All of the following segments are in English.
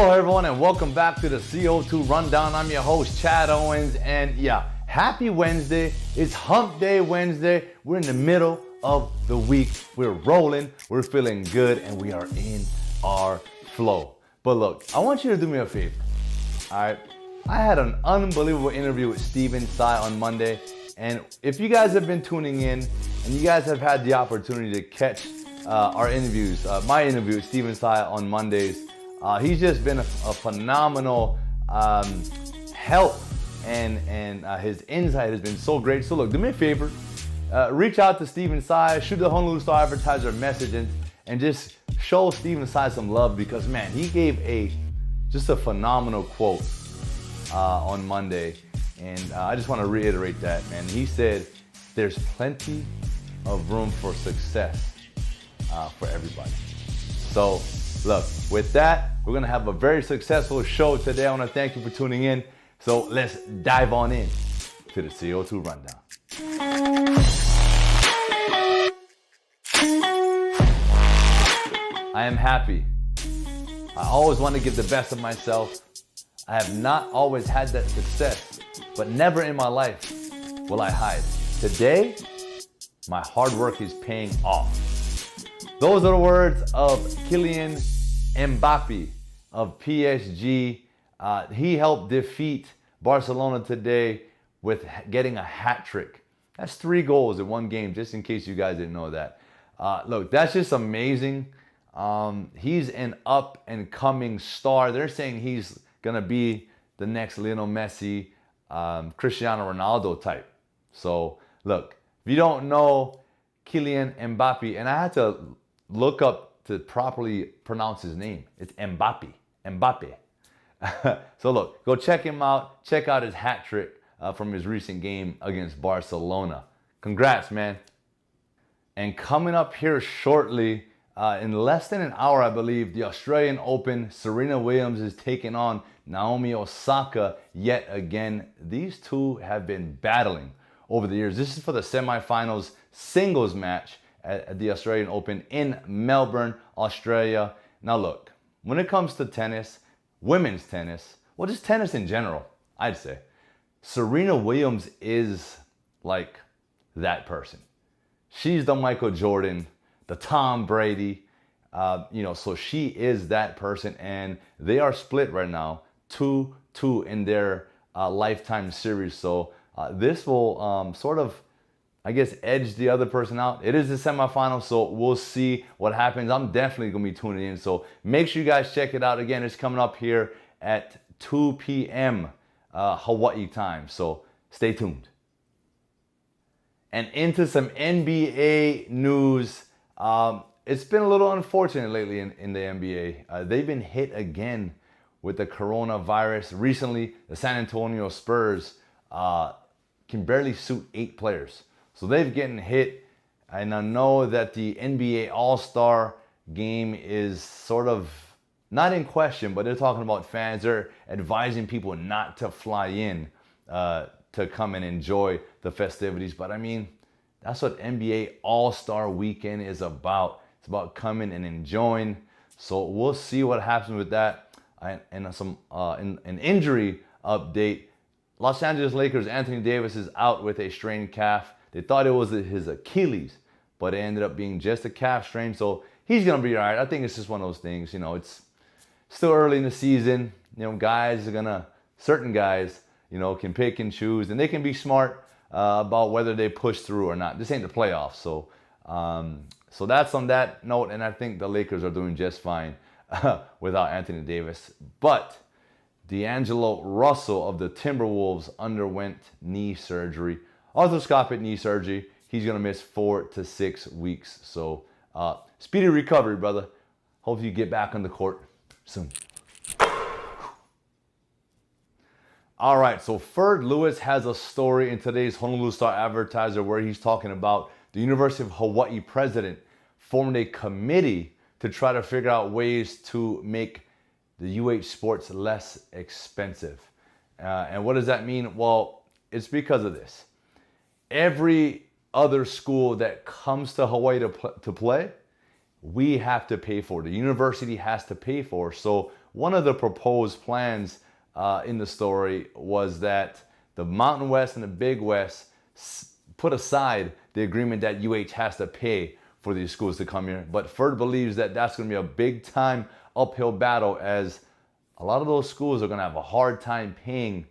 Hello everyone and welcome back to the CO2 Rundown. I'm your host Chad Owens, and happy Wednesday. It's Hump Day Wednesday. We're in the middle of the week. We're rolling, we're feeling good, and we are in our flow. But look, I want you to do me a favor. Alright, I had an unbelievable interview with Steven Tsai on Monday, and if you guys have been tuning in and you guys have had the opportunity to catch our interviews, my interview with Steven Tsai on Mondays, he's just been a phenomenal help, and his insight has been so great. So look, do me a favor, reach out to Steven Tsai, shoot the Honolulu Star-Advertiser a message, and just show Steven Tsai some love, because man, he gave just a phenomenal quote on Monday, and I just want to reiterate that, man. He said there's plenty of room for success for everybody. So look, with that, we're going to have a very successful show today. I want to thank you for tuning in. So let's dive on in to the CO2 Rundown. I am happy. I always want to give the best of myself. I have not always had that success, but never in my life will I hide. Today, my hard work is paying off. Those are the words of Kylian Mbappé of PSG. He helped defeat Barcelona today with getting a hat trick. That's 3 goals in one game, just in case you guys didn't know that. Look, that's just amazing. He's an up and coming star. They're saying he's gonna be the next Lionel Messi, Cristiano Ronaldo type. So look, if you don't know Kylian Mbappé, and I had to look up to properly pronounce his name. It's Mbappé. So look, go check him out. Check out his hat trick from his recent game against Barcelona. Congrats, man. And coming up here shortly, in less than an hour, I believe, the Australian Open, Serena Williams is taking on Naomi Osaka yet again. These two have been battling over the years. This is for the semifinals singles match at the Australian Open in Melbourne, Australia. Now look, when it comes to tennis, women's tennis, well, just tennis in general, I'd say, Serena Williams is like that person. She's the Michael Jordan, the Tom Brady, so she is that person, and they are split right now, 2-2 in their lifetime series. So this will sort of, I guess, edge the other person out. It is the semifinal, so we'll see what happens. I'm definitely going to be tuning in, so make sure you guys check it out. Again, it's coming up here at 2 p.m. Hawaii time, so stay tuned. And into some NBA news. It's been a little unfortunate lately in the NBA. They've been hit again with the coronavirus. Recently, the San Antonio Spurs can barely suit 8 players. So they've gotten hit, and I know that the NBA All-Star game is sort of not in question, but they're talking about fans. They're advising people not to fly in to come and enjoy the festivities. But I mean, that's what NBA All-Star Weekend is about. It's about coming and enjoying. So we'll see what happens with that. And an injury update. Los Angeles Lakers Anthony Davis is out with a strained calf. They thought it was his Achilles, but it ended up being just a calf strain. So he's going to be all right. I think it's just one of those things. It's still early in the season. Certain guys, can pick and choose, and they can be smart about whether they push through or not. This ain't the playoffs. So that's on that note, and I think the Lakers are doing just fine without Anthony Davis. But D'Angelo Russell of the Timberwolves underwent knee surgery. Arthroscopic knee surgery. He's going to miss 4 to 6 weeks. So speedy recovery, brother. Hope you get back on the court soon. All right, so Ferd Lewis has a story in today's Honolulu Star-Advertiser where he's talking about the University of Hawaii president formed a committee to try to figure out ways to make the UH sports less expensive. And what does that mean? Well, it's because of this. Every other school that comes to Hawaii to play, we have to pay for. The university has to pay for. So one of the proposed plans in the story was that the Mountain West and the Big West put aside the agreement that UH has to pay for these schools to come here. But Ferd believes that that's going to be a big time uphill battle, as a lot of those schools are going to have a hard time paying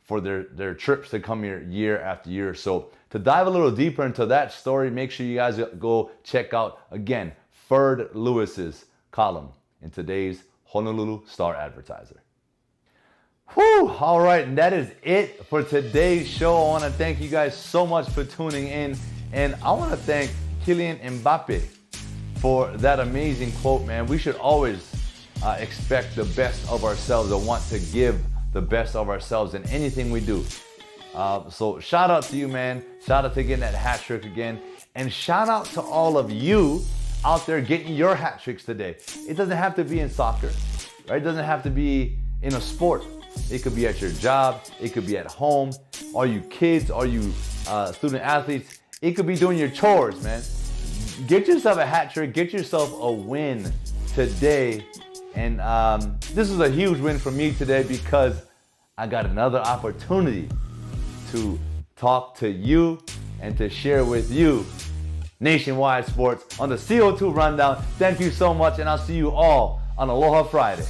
for their trips to come here year after year. So to dive a little deeper into that story, make sure you guys go check out, again, Ferd Lewis's column in today's Honolulu Star-Advertiser. Whew, all right, and that is it for today's show. I want to thank you guys so much for tuning in, and I want to thank Kylian Mbappé for that amazing quote, man. We should always expect the best of ourselves and want to give the best of ourselves in anything we do. So shout out to you, man. Shout out to getting that hat trick again. And shout out to all of you out there getting your hat tricks today. It doesn't have to be in soccer, right? It doesn't have to be in a sport. It could be at your job. It could be at home. All you kids, all you student athletes, it could be doing your chores, man. Get yourself a hat trick. Get yourself a win today. And this is a huge win for me today because I got another opportunity to talk to you and to share with you nationwide sports on the CO2 Rundown. Thank you so much, and I'll see you all on Aloha Friday.